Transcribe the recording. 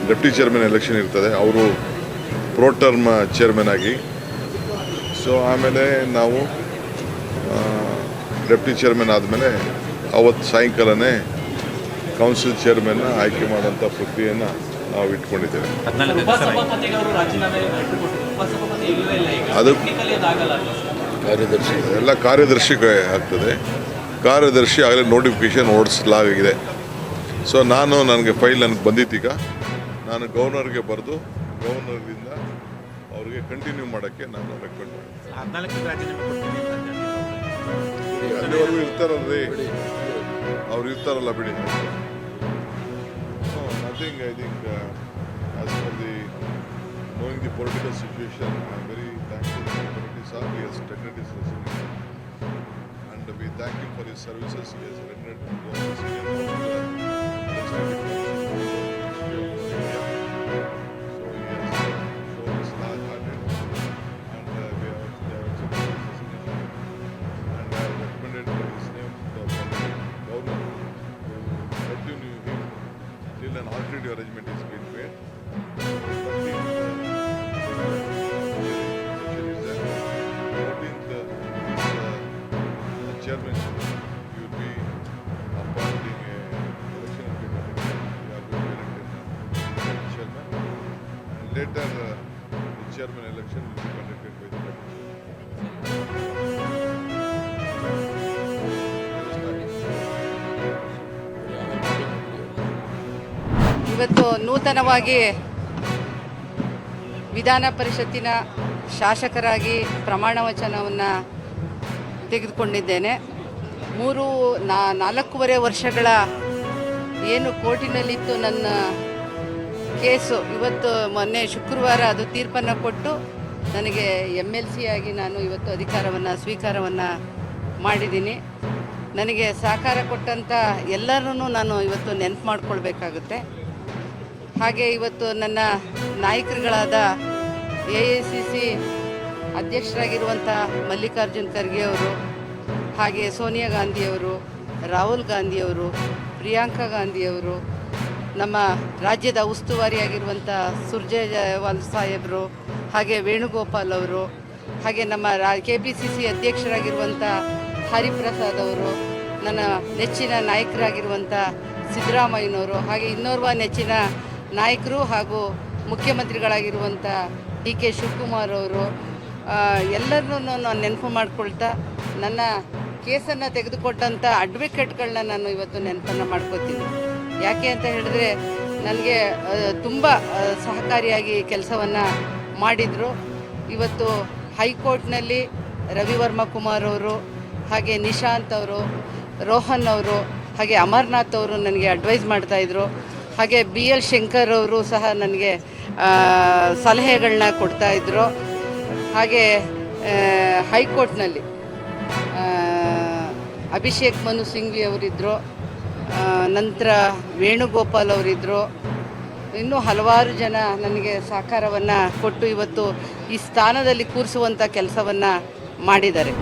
Deputy chairman election ಇರ್ತದೆ, ಅವರು pro term chairman ಆಗಿ. ಸೊ ಆಮೇಲೆ ನಾವು ಡೆಪ್ಟಿ ಚೇರ್ಮನ್ ಆದಮೇಲೆ ಅವತ್ತು ಸಾಯಂಕಾಲನೇ ಕೌನ್ಸಿಲ್ ಚೇರ್ಮನ್ನ ಆಯ್ಕೆ ಮಾಡೋಂಥ ಪ್ರಕ್ರಿಯೆಯನ್ನು ನಾವು ಇಟ್ಕೊಂಡಿದ್ದೇವೆ. ಅದು ಎಲ್ಲ ಕಾರ್ಯದರ್ಶಿಗೆ ಆಗ್ತದೆ. ಕಾರ್ಯದರ್ಶಿ ಆಗಲೇ ನೋಟಿಫಿಕೇಶನ್ ಹೊರಡಿಸಲಾಗಿದೆ. ಸೊ ನನಗೆ ಫೈಲ್ ನನಗೆ ಬಂದಿದ್ದೀಗ, ನಾನು ಗವರ್ನರ್ಗೆ ಬರೆದು ಗವರ್ನರ್ದಿಂದ ಅವ್ರಿಗೆ ಕಂಟಿನ್ಯೂ ಮಾಡೋಕ್ಕೆ ನಾನು ರೆಕಮೆಂಡ್ ಅಲ್ಲಿವರೆಗೂ ಇರ್ತಾರಲ್ರಿ, ಅವ್ರು ಇರ್ತಾರಲ್ಲ ಬಿಡಿ. Nothing, I think as for the knowing the political situation, I am very thankful to Deputy Sir. He has tendered his resignation, and we thank him for his services. He has rendered to the senior most legislative history of India. So he has shown his large-hearted, and they have accepted his resignation, and I have recommended his name to the governor to continue him till an alternative arrangement is being made. Chairmanship, you will be appointing a election committee. You are going to elect a chairman, and later the chairman election will be conducted by the deputy. ಇವತ್ತು ನೂತನವಾಗಿ ವಿಧಾನ ಪರಿಷತ್ತಿನ ಶಾಸಕರಾಗಿ ಪ್ರಮಾಣ ವಚನವನ್ನು ತೆಗೆದುಕೊಂಡಿದ್ದೇನೆ. 4.5 ವರ್ಷಗಳ ಏನು ಕೋರ್ಟಿನಲ್ಲಿತ್ತು ನನ್ನ ಕೇಸು, ಇವತ್ತು ಮೊನ್ನೆ ಶುಕ್ರವಾರ ಅದು ತೀರ್ಪನ್ನು ಕೊಟ್ಟು ನನಗೆ MLC ಆಗಿ ನಾನು ಇವತ್ತು ಅಧಿಕಾರವನ್ನು ಸ್ವೀಕಾರವನ್ನು ಮಾಡಿದ್ದೀನಿ. ನನಗೆ ಸಹಕಾರ ಕೊಟ್ಟಂಥ ಎಲ್ಲರನ್ನೂ ನಾನು ಇವತ್ತು ನೆನಪು ಮಾಡಿಕೊಳ್ಬೇಕಾಗುತ್ತೆ. ಹಾಗೆ ಇವತ್ತು ನನ್ನ ನಾಯಕರುಗಳಾದ AICC ಅಧ್ಯಕ್ಷರಾಗಿರುವಂಥ ಮಲ್ಲಿಕಾರ್ಜುನ್ ಖರ್ಗೆ ಅವರು, ಹಾಗೆ ಸೋನಿಯಾ ಗಾಂಧಿಯವರು, ರಾಹುಲ್ ಗಾಂಧಿಯವರು, ಪ್ರಿಯಾಂಕಾ ಗಾಂಧಿಯವರು, ನಮ್ಮ ರಾಜ್ಯದ ಉಸ್ತುವಾರಿಯಾಗಿರುವಂಥ ಸುರ್ಜೇವಾಲ್ ಸಾಹೇಬರು, ಹಾಗೆ ವೇಣುಗೋಪಾಲ್ ಅವರು, ಹಾಗೆ ನಮ್ಮ KPCC ಅಧ್ಯಕ್ಷರಾಗಿರುವಂಥ ಹರಿಪ್ರಸಾದ್ ಅವರು, ನನ್ನ ನೆಚ್ಚಿನ ನಾಯಕರಾಗಿರುವಂಥ ಸಿದ್ದರಾಮಯ್ಯನವರು, ಹಾಗೆ ಇನ್ನೋರ್ವ ನೆಚ್ಚಿನ ನಾಯಕರು ಹಾಗೂ ಮುಖ್ಯಮಂತ್ರಿಗಳಾಗಿರುವಂಥ DK ಶಿವಕುಮಾರ್ ಅವರು, ಎಲ್ಲರನ್ನೂ ನಾನು ನೆನಪು ಮಾಡ್ಕೊಳ್ತಾ ನನ್ನ ಕೇಸನ್ನು ತೆಗೆದುಕೊಟ್ಟಂಥ ಅಡ್ವೊಕೇಟ್ಗಳನ್ನ ನಾನು ಇವತ್ತು ನೆನಪನ್ನು ಮಾಡ್ಕೋತೀನಿ. ಯಾಕೆ ಅಂತ ಹೇಳಿದ್ರೆ ನನಗೆ ತುಂಬ ಸಹಕಾರಿಯಾಗಿ ಕೆಲಸವನ್ನು ಮಾಡಿದರು. ಇವತ್ತು ಹೈಕೋರ್ಟ್ನಲ್ಲಿ ರವಿವರ್ಮ ಕುಮಾರ್ ಅವರು, ಹಾಗೆ ನಿಶಾಂತ್ ಅವರು, ರೋಹನ್ ಅವರು, ಹಾಗೆ ಅಮರ್ನಾಥ್ ಅವರು ನನಗೆ ಅಡ್ವೈಸ್ ಮಾಡ್ತಾಯಿದ್ರು. ಹಾಗೆ BL ಶಂಕರ್ ಅವರು ಸಹ ನನಗೆ ಸಲಹೆಗಳನ್ನ ಕೊಡ್ತಾಯಿದ್ರು. ಹಾಗೆ ಹೈಕೋರ್ಟ್ನಲ್ಲಿ ಅಭಿಷೇಕ್ ಮನು ಸಿಂಘ್ವಿ ಅವರಿದ್ದರು, ನಂತರ ವೇಣುಗೋಪಾಲ್ ಅವರಿದ್ದರು, ಇನ್ನೂ ಹಲವಾರು ಜನ ನನಗೆ ಸಹಕಾರವನ್ನು ಕೊಟ್ಟು ಇವತ್ತು ಈ ಸ್ಥಾನದಲ್ಲಿ ಕೂರಿಸುವಂಥ ಕೆಲಸವನ್ನು ಮಾಡಿದ್ದಾರೆ.